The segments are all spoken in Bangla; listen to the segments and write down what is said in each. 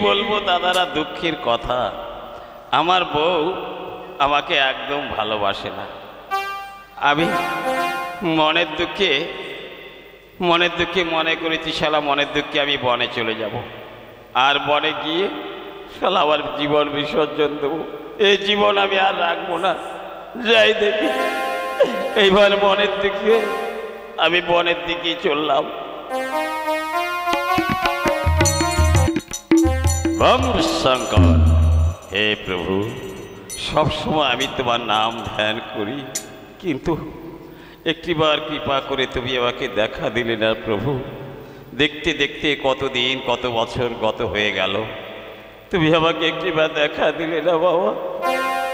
বলবো দাদারা, দুঃখের কথা, আমার বউ আমাকে একদম ভালোবাসে না। আমি মনের দুঃখে মনে করেছি শালা মনের দুঃখে আমি বনে চলে যাব, আর বনে গিয়ে শালা আমার জীবন বিসর্জন দেবো। এই জীবন আমি আর রাখবো না। যাই দেখি, এইবার মনের দিকে আমি বনের দিকেই চললাম। শঙ্কর, হে প্রভু, সবসময় আমি তোমার নাম ধ্যান করি, কিন্তু একটিবার কৃপা করে তুমি আমাকে দেখা দিলে না প্রভু। দেখতে দেখতে কতদিন কত বছর গত হয়ে গেল, তুমি আমাকে একটিবার দেখা দিলে না বাবা।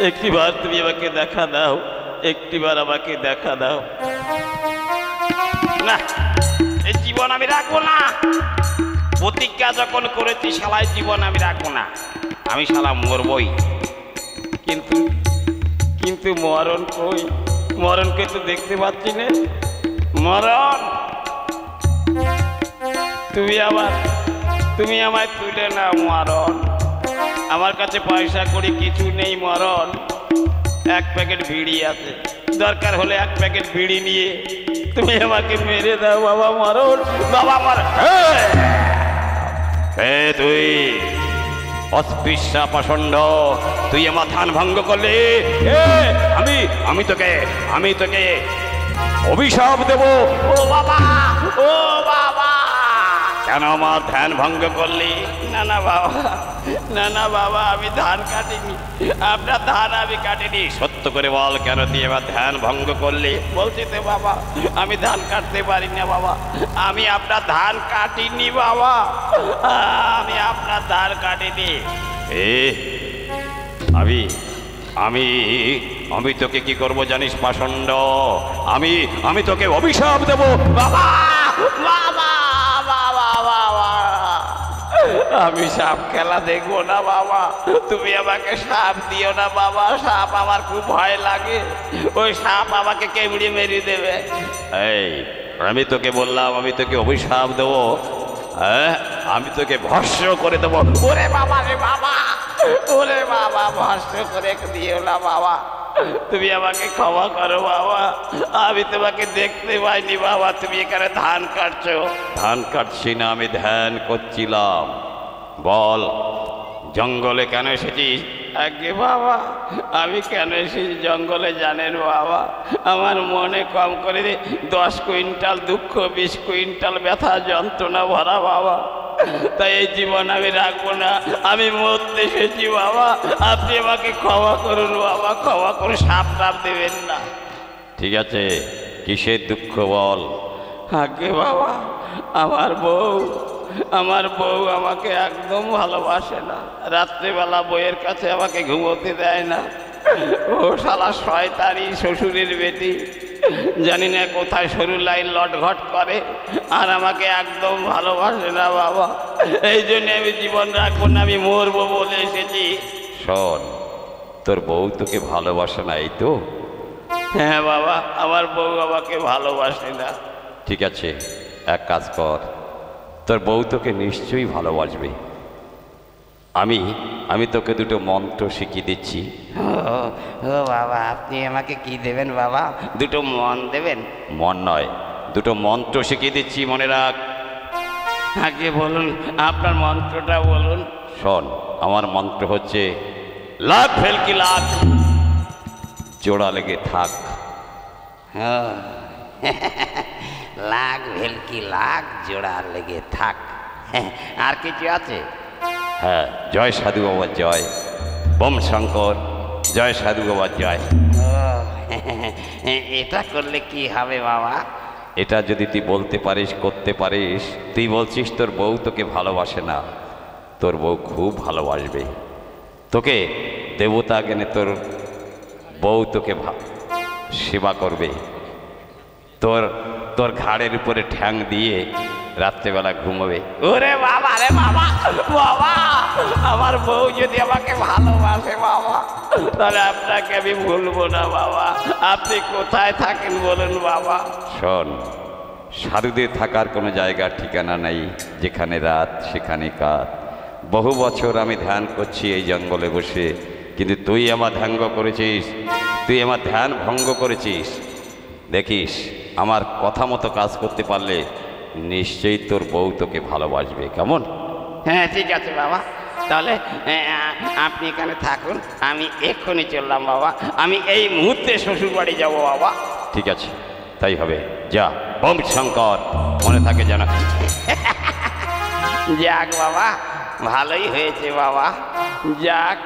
একটিবার তুমি আমাকে দেখা দাও, একটিবার আমাকে দেখা দাও। না, এই জীবন আমি রাখবো না। প্রতিজ্ঞা যখন করেছি শালায় জীবন আমি রাখবো না, আমি শালা মরবই। কিন্তু মরণ কই? মরণকে তো দেখতে পাচ্ছি না। মরণ, তুমি আমায় তুলে না মরণ। আমার কাছে পয়সা করি কিছু নেই মরণ। এক প্যাকেট বিড়ি আছে, দরকার হলে এক প্যাকেট বিড়ি নিয়ে তুমি আমাকে মেরে দাও বাবা মরণ। বাবা মর, তুই অস্পৃশ্যা পাষণ্ড, তুই আমার ধ্যান ভঙ্গ করলে। আমি তোকে অভিশাপ দেব। ও বাবা, ও বাবা, কেন আমার ধ্যান ভঙ্গ করলি? না বাবা, আমি ধান কাটিনি, আপনার ধান আমি কাটিনি। সত্য করে বল, কেন তুই আমার ধ্যান ভঙ্গ করলি? বলছি তো বাবা, আমি ধান কাটতে পারি না বাবা, আমি আপনার ধান কাটিনি বাবা, আমি আপনার ধান কাটিনি। আমি তোকে কি করবো জানিস পাষণ্ড? আমি তোকে অভিশাপ দেব বাবা। বাবা, আমি সাপ খেলা দেখবো না বাবা, তুমি আমাকে সাপ দিও না বাবা। সাপ আমার খুব ভয় লাগে, ওই সাপ আমাকে কেমড়ে মেরে দেবে। এই, আমি তোকে বললাম আমি তোকে অভিশাপ দেবো, হ্যাঁ, আমি তোকে ভস্ম করে দেবো। ওরে বাবা রে বাবা, ওরে বাবা, ভস্ম করে দিও না বাবা, তুমি আমাকে ক্ষমা করো বাবা। আমি তোমাকে দেখতে পাইনি বাবা, তুমি এখানে ধান কাটছো। ধান কাটছি না, আমি ধ্যান করছিলাম। বল, জঙ্গলে কেন এসেছিস? আগে বাবা, আমি কেন এসেছি জঙ্গলে জানেন বাবা? আমার মনে কম করে 10 কুইন্টাল দুঃখ, 20 কুইন্টাল ব্যথা যন্ত্রণা ভরা বাবা। তাই এই জীবন আমি রাখবো না, আমি মরতে এসেছি বাবা। আপনি আমাকে ক্ষমা করুন বাবা, ক্ষমা করে সাপ টাপ দেবেন না। ঠিক আছে, কিসের দুঃখ বল? আগে বাবা, আমার বউ আমাকে একদম ভালোবাসে না। রাত্রেবেলা বইয়ের কাছে আমাকে ঘুমোতে দেয় না। ও শালা শয়তানি শ্বশুরের বেটি, জানি না কোথায় সরু লাইন লটঘট করে, আর আমাকে একদম ভালোবাসে না বাবা। এই জন্য আমি জীবন রাখবো না, আমি মরবো বলে এসেছি। শোন, তোর বউ তোকে ভালোবাসে না, এই তো হ্যাঁ বাবা, আমার বউ আমাকে ভালোবাসে না। ঠিক আছে, এক কাজ কর, তোর বউ তোকে নিশ্চয়ই ভালোবাসবে। আমি আমি তোকে দুটো মন্ত্র শিখিয়ে দিচ্ছি। ও বাবা, আপনি আমাকে কি দেবেন বাবা? দুটো মন দেবেন? মন নয়, দুটো মন্ত্র শিখিয়ে দিচ্ছি, মনে রাখ। আগে বলুন, আপনার মন্ত্রটা বলুন। শোন, আমার মন্ত্র হচ্ছে লাখ ভেলকি লাখ, জোড়া লেগে থাক। লাখ ভেলকি লাখ, জোড়া লেগে থাক। আর কিছু আছে? হ্যাঁ, জয় সাধু বাবার জয়, বোম শঙ্কর, জয় সাধু বাবার জয়। এটা করলে কি হবে বাবা? এটা যদি তুই বলতে পারিস, করতে পারিস, তুই বলছিস তোর বউ তোকে ভালোবাসে না, তোর বউ খুব ভালোবাসবে তোকে। দেবতা জ্ঞানে তোর বউ তোকে সেবা করবে, তোর তোর ঘাড়ের উপরে ঠ্যাং দিয়ে রাত্রেবেলা ঘুমোবে। ওরে বাবা রে বাবা, বাবা আমার বউ যদি আমাকে ভালোবাসে বাবা, তাহলে আপনাকে আমি ভুলবো না বাবা। আপনি কোথায় থাকেন বলুন বাবা? শোন, সাধুদের থাকার কোনো জায়গার ঠিকানা নেই, যেখানে রাত সেখানে কাত। বহু বছর আমি ধ্যান করছি এই জঙ্গলে বসে, কিন্তু তুই আমার ধ্যাঙ্গ করেছিস, তুই আমার ধ্যান ভঙ্গ করেছিস। দেখিস, আমার কথা মতো কাজ করতে পারলে নিশ্চয়ই তোর বউ তোকে ভালোবাসবে, কেমন? হ্যাঁ ঠিক আছে বাবা, তাহলে আপনি এখানে থাকুন, আমি এক্ষুনি চললাম বাবা। আমি এই মুহূর্তে শ্বশুর বাড়ি যাবো বাবা। ঠিক আছে, তাই হবে, যা। বোম শঙ্কর, মনে থাকে যেন। যাক বাবা, ভালোই হয়েছে বাবা। যাক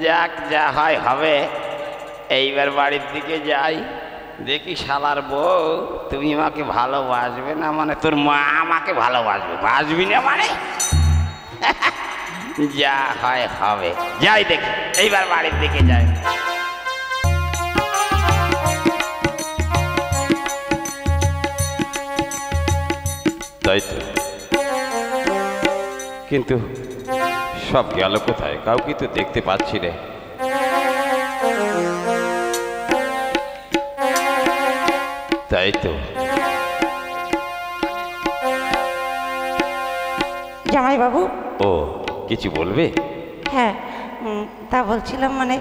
যাক, যা হয় হবে। এইবার বাড়ির দিকে যাই, দেখি শালার বউ তুমি আমাকে ভালোবাসবে না মানে তোর মা আমাকে ভালোবাসবে, বাসবি না মানে? যা হয় হবে, যাই দেখি, এইবার বাড়ির দিকে যাই। তাই তো, কিন্তু সব গেল কোথায়? কাউকে তো দেখতে পাচ্ছি রে। তাই তো, জামাইবাবু। ও কিছু বলবে? হ্যাঁ, তা বলছিলাম মানে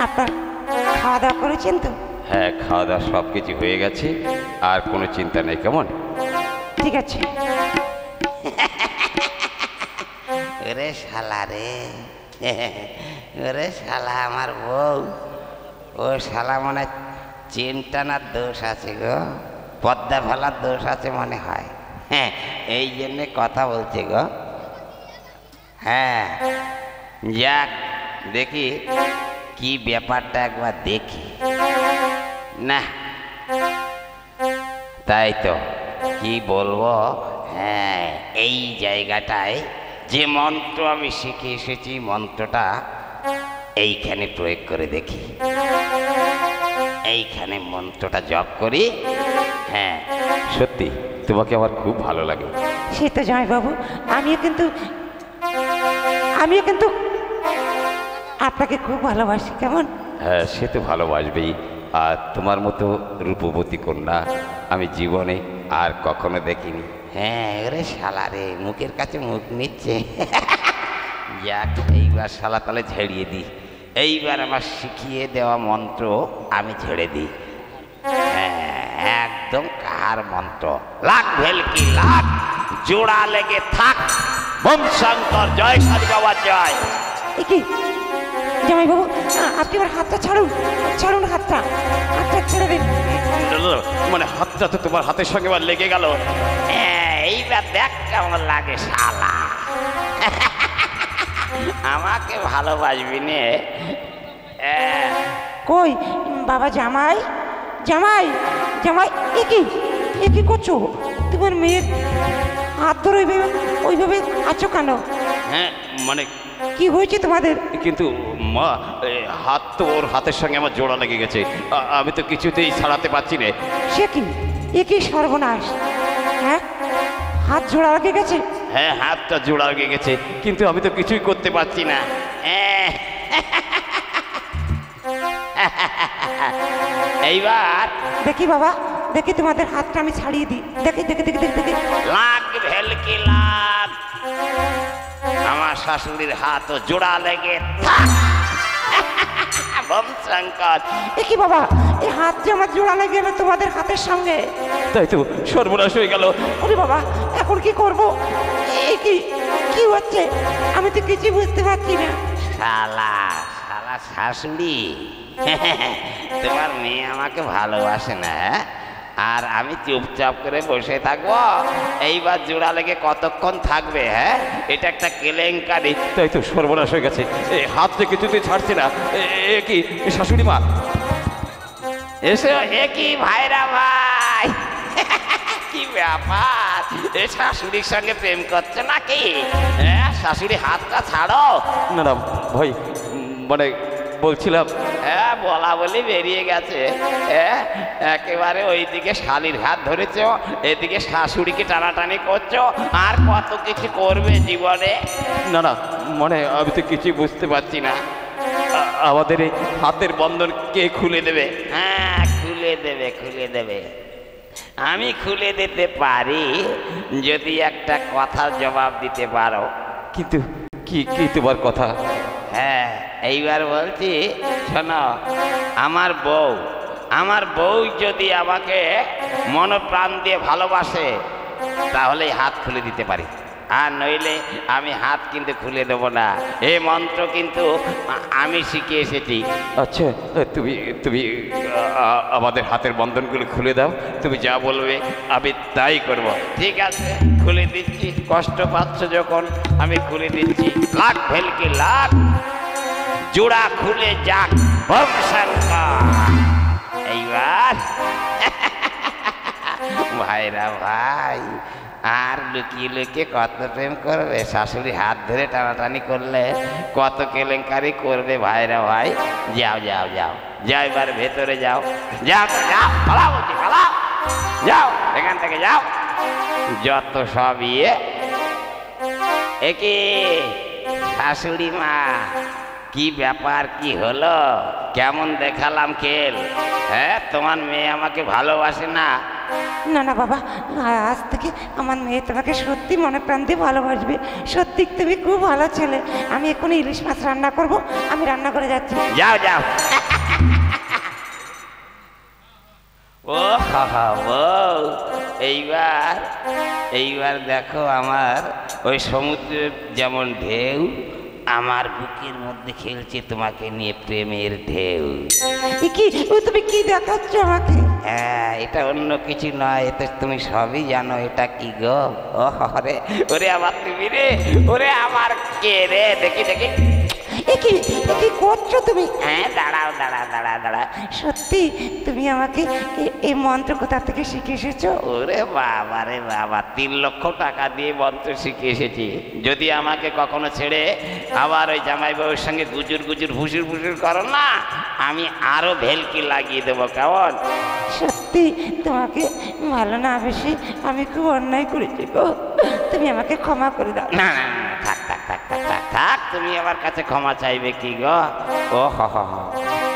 আপনার খাওয়া দাওয়া করেছেন তো? হ্যাঁ, খাওয়া দাওয়া সব কিছু হয়ে গেছে, আর কোনো চিন্তা নেই, কেমন? ঠিক আছে। ওরে শালা রে, ওরে শালা আমার বউ, ও শালা মনে চিনটানার দোষ আছে গো, পদ্মা ফেলার দোষ আছে মনে হয়। হ্যাঁ, এই জন্যে কথা বলছে গো। হ্যাঁ, যাক দেখি কি ব্যাপারটা, একবার দেখি না। তাই তো, কি বলবো। হ্যাঁ, এই জায়গাটায় যে মন্ত্র আমি শিখে এসেছি, মন্ত্রটা এইখানে প্রয়োগ করে দেখি। এইখানে মন্ত্রটা জপ করি। হ্যাঁ, সত্যি তোমাকে আমার খুব ভালো লাগে। সে তো জামাইবাবু, আমিও কিন্তু আপনাকে খুব ভালোবাসি, কেমন? হ্যাঁ, সে তো ভালোবাসবেই। আর তোমার মতো রূপবতী কন্যা আমি জীবনে আর কখনো দেখিনি। হ্যাঁ রে শালা রে, মুখের কাছে মুখ নিচ্ছে। যাক, এইবার শালা তাহলে ঝেড়িয়ে দিই। এইবার আমার শিখিয়ে দেওয়া মন্ত্র আমি ছেড়ে দিই। হ্যাঁ, একদম কার মন্ত্র? লাখ ভেলকি লাখ, জোড়া লেগে থাক। বোম শঙ্কর, জয় সাধু বাবার জয়। কি জামাইবাবু, আপনি আমার হাতটা ছাড়ুন, ছাড়ুন হাতটা, হাতটা ছেড়ে দিন। মানে হাতটা তো তোমার হাতের সঙ্গে আবার লেগে গেল। এইবার দেখ কেমন লাগে শালা। আমাকে ভালোবাসবি নে? কই বাবা, জামাই জামাই জামাই, এ কি করছো? তোমার মেয়ের হাত ধরে ওইভাবে আছো কেন? হ্যাঁ মানে কি হয়েছে তোমাদের? কিন্তু মা, হাত তো ওর হাতের সঙ্গে আমার জোড়া লেগে গেছে, আমি তো কিছুতেই ছাড়াতে পারছি না। সে কি, এ কি সর্বনাশ! হ্যাঁ, হাত জোড়া লেগে গেছে? হ্যাঁ, হাতটা জোড়া লেগে গেছে, কিন্তু আমি তো কিছুই করতে পারছি না। এইবার দেখি বাবা, দেখি তোমাদের হাতটা আমি ছাড়িয়ে দিই। দেখি দেখি দেখি দেখি দেখি। লাগ ভেলকি লাগ, আমার শাশুড়ির হাতও জোড়া লেগে থাক। শঙ্কর, এ কি বাবা, এই হাত যে আমার জোড়া লেগে গেল তোমাদের হাতের সঙ্গে। তাই তো, সর্বনাশ হয়ে গেল। ওরে বাবা, এখন কি করব? এ কি কি হচ্ছে? আমি তো কিছু বুঝতে পারছি না। শালা শালা শাশুড়ি, তোমার মেয়ে আমাকে ভালোবাসে না, আর আমি চুপচাপ করে বসে থাকবো? এইবার জোড়া লেগে কতক্ষণ থাকবে? হ্যাঁ, এটা একটা কেলেঙ্কারি। তাই তো, সর্বনাশ হয়ে গেছে। এই হাত থেকে কিছুতেই ছাড়ছে না। এ কি শাশুড়ি মা? এসো। এ কি ভাইরা ভাই, কি ব্যাপার? এ শাশুড়ির সঙ্গে প্রেম করছে নাকি? হ্যাঁ, শাশুড়ি হাতটা ছাড়ো। না না ভাই, মানে বলছিলাম, হ্যাঁ, বলা বলি বেরিয়ে গেছে। হ্যাঁ, একেবারে ওইদিকে শালির হাত ধরেছো, এদিকে শাশুড়িকে টানাটানি করছো, আর কত কিছু করবে জীবনে। না না, মানে আমি তো কিছুই বুঝতে পারছি না। আমাদের এই হাতের বন্ধন কে খুলে দেবে? হ্যাঁ, খুলে দেবে, খুলে দেবে। আমি খুলে দিতে পারি যদি একটা কথার জবাব দিতে পারো। কিন্তু কি কি তোমার কথা? হ্যাঁ, এইবার বলছি, শোনো। আমার বউ যদি আমাকে মনপ্রাণ দিয়ে ভালোবাসে, তাহলে হাত খুলে দিতে পারি, আর নইলে আমি হাত কিন্তু খুলে দেবো না। এই মন্ত্র কিন্তু আমি শিখে এসেছি। আচ্ছা, তুমি তুমি আমাদের হাতের বন্ধনগুলো খুলে দাও। তুমি যা বলবে আমি তাই করব। ঠিক আছে, খুলে দিচ্ছি। কষ্ট পাচ্ছ যখন, আমি খুলে দিচ্ছি। লাখ ভেলকি লাখ, জোড়া খুলে যাক বংশঙ্কর। এইবার ভাইরা ভাই, আর লুকিয়ে লুকিয়ে কত প্রেম করবে? শাশুড়ি হাত ধরে টানাটানি করলে কত কেলেঙ্কারি করবে ভাইরা ভাই। যাও যাও যাও যাও, এবার ভেতরে যাও। যাও যাও, পালাও বলছি, পালাও, যাও এখান থেকে যাও। যত সব একে শাশুড়ি মা, কি ব্যাপার, কি হলো? কেমন দেখালাম খেল? হ্যাঁ, তোমার মেয়ে আমাকে ভালোবাসে না? না না বাবা, আজ থেকে আমার মেয়ে তোমাকে সত্যি মনে প্রাণ দিয়ে ভালোবাসবে। সত্যি তুমি খুব ভালো ছেলে। আমি এখন ইলিশ মাছ রান্না করব, আমি রান্না করে যাচ্ছি। যাও যাও। ও হা বউ, এইবার দেখো আমার ওই সমুদ্রের যেমন ঢেউ, আমার বুকের মধ্যে খেলছে তোমাকে নিয়ে প্রেমের ঢেউ। কি তুমি কি দেখাচ্ছ আমাকে? হ্যাঁ, এটা অন্য কিছু নয়, এটা তুমি সবই জানো। এটা কি গো? ও রে, ওরে আমার তুমি রে, ওরে আমার কে রে? দেখি দেখি। কি করছো তুমি? হ্যাঁ, দাঁড়াও দাঁড়া দাঁড়া দাঁড়া। সত্যি তুমি আমাকে এই মন্ত্র কোথা থেকে শিখে এসেছো? ওরে বাবা রে বাবা, 3 লক্ষ টাকা দিয়ে মন্ত্র শিখে এসেছি। যদি আমাকে কখনো ছেড়ে আবার ওই জামাই বাবুর সঙ্গে গুজুর গুজুর ভুসুর ভুসুর করো না, আমি আরো ভেলকি লাগিয়ে দেবো। কেমন? সত্যি তোমাকে ভালো না বেশি আমি খুব অন্যায় করেছি গো, তুমি আমাকে ক্ষমা করে দাও। না না না, থাক থাক থাক থাক থাক থাক, তুমি আমার কাছে ক্ষমা চাইবে কি গো? ও হ,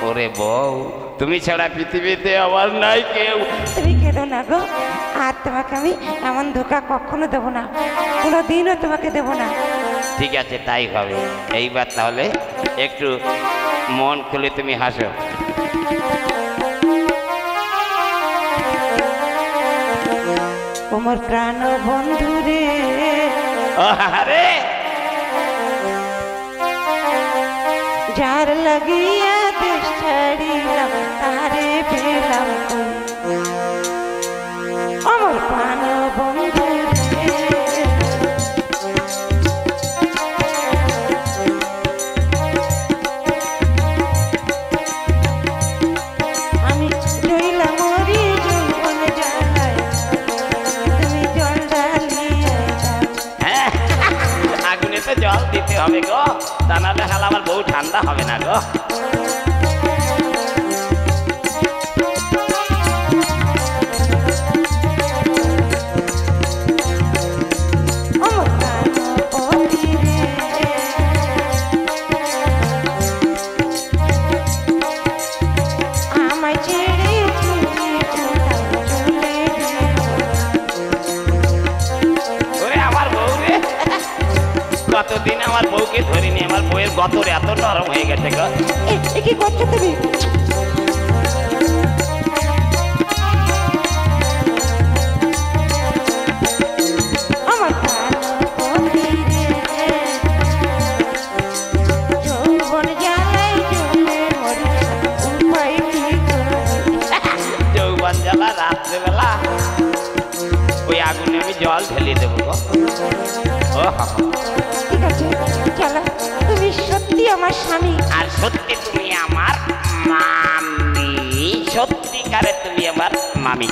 ওরে বউ, তুমি ছাড়া পৃথিবীতে আমার নাই কেউ। তুমি কেঁদো না গো, আর তোমাকে আমি এমন ধোকা কখনো দেবো না, কোনো দিনও তোমাকে দেবো না। ঠিক আছে, তাই হবে। এইবার তাহলে একটু মন খুলে তুমি হাসো। আমার প্রাণ বন্ধু রে, আরে যার লাগিয়া দেশ ছাড়িলাম তারে পেলাম কই। আমার প্রাণ বন্ধু রে, আমি রইলাম মরি যৌবন জ্বালায়, তুমি জল ঢালিয়া দাও। হ্যাঁ, আগুনে তো জল দিতে হবে গো, তা নাহলে হাল আমার বউ ঠান্ডা হবে না গো। আমার প্রাণ পতি রে, আমায় ছেড়ে বউয়ের গতর এত নরম হয়ে গেছে গো। এ কি করছো তুমি? আমার যৌবন জ্বালায় জ্বলে মরি, উপায় কি করি? যৌবন জ্বালা রাত্রেবেলা ওই আগুনে আমি জল ঢেলে দেবো গো। ও হা হা। ঠিক আছে চলো, তুমি সত্যি আমার স্বামী। আর সত্যি তুমি আমার মামি, সত্যিকারে তুমি আমার মামি।